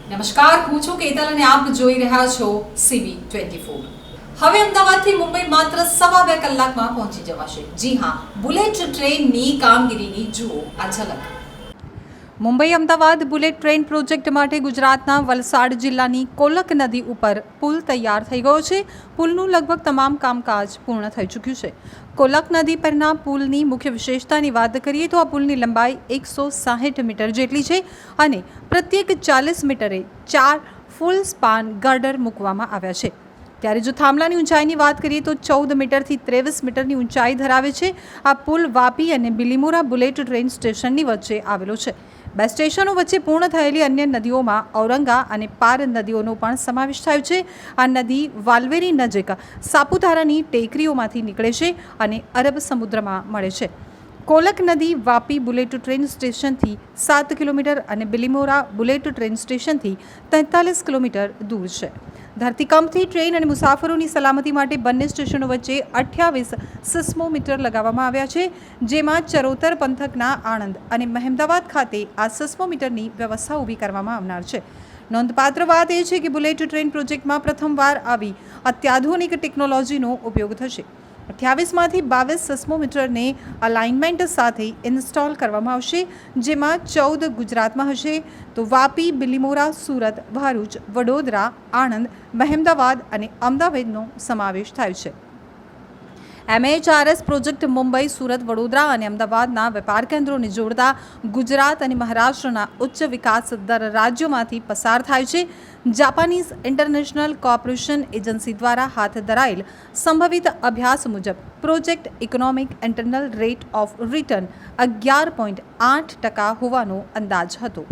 નમસ્કાર, હું છું કેતલ અને આપ જોઈ રહ્યા છો CB24। હવે અમદાવાદથી મુંબઈ માત્ર 2.5 કલાકમાં પહોંચી જવાશે। જી હા, બુલેટ ટ્રેનની કામગીરીની જુઓ આ ઝલક। Mumbai Ahmedabad bullet train project માટે ગુજરાતના વલસાડ જિલ્લાની કોલક નદી ઉપર પુલ તૈયાર થઈ ગયો છે। પુલનું લગભગ તમામ કામકાજ પૂર્ણ થઈ ચૂક્યું છે। કોલક નદી પરના પુલની મુખ્ય વિશેષતાની વાત કરીએ તો આ પુલની લંબાઈ 160 મીટર જેટલી છે અને પ્રત્યેક 40 મીટરે 4 ફૂલ સ્પાન ગર્ડર મૂકવામાં આવ્યા છે। ત્યારે જો થાંભલાની ઊંચાઈની વાત કરીએ તો 14 મીટરથી 23 મીટરની ઊંચાઈ ધરાવે છે। આ પુલ વાપી અને બિલીમોરા બુલેટ ટ્રેન સ્ટેશનની વચ્ચે આવેલો છે। બે સ્ટેશનો વચ્ચે પૂર્ણ થયેલી અન્ય નદીઓમાં ઔરંગા અને પાર નદીઓનો પણ સમાવેશ થયો છે। આ નદી વાલ્વેરી નજીક સાપુતારાની ટેકરીઓમાંથી નીકળે છે અને અરબ સમુદ્રમાં મળે છે। કોલક નદી વાપી બુલેટ ટ્રેન સ્ટેશનથી 7 કિલોમીટર અને બિલીમોરા બુલેટ ટ્રેન સ્ટેશનથી 43 કિલોમીટર દૂર છે। ધરતીકંપથી ટ્રેન અને મુસાફરોની સલામતી માટે બંને સ્ટેશનો વચ્ચે 28 સિસ્મોમીટર લગાવવામાં આવ્યા છે, જેમાં ચરોતર પંથકના આણંદ અને મહેમદાવાદ ખાતે આ સિસ્મોમીટરની વ્યવસ્થા ઊભી કરવામાં આવનાર છે। નોંધપાત્ર વાત એ છે કે બુલેટ ટ્રેન પ્રોજેક્ટમાં પ્રથમવાર આવી અત્યાધુનિક ટેકનોલોજીનો ઉપયોગ થશે। 28માંથી 22 સિસ્મોમીટરને અલાઇનમેન્ટ સાથે ઇન્સ્ટોલ કરવામાં આવશે, જેમાં 14 ગુજરાતમાં હશે તો વાપી, બિલીમોરા, સુરત, ભરૂચ, વડોદરા, આણંદ, મહેમદાવાદ અને અમદાવાદનો સમાવેશ થાય છે। MHRS પ્રોજેક્ટ મુંબઈ, સુરત, વડોદરા અને અમદાવાદના વેપાર કેન્દ્રોને જોડતા ગુજરાત અને મહારાષ્ટ્રના ઉચ્ચ વિકાસ દર રાજ્યોમાંથી પસાર થાય છે। જાપાનીઝ ઇન્ટરનેશનલ કોર્પોરેશન એજન્સી દ્વારા હાથ ધરાયેલ સંભવિત અભ્યાસ મુજબ project economic internal rate of return 11.8% હોવાનો અંદાજ હતો।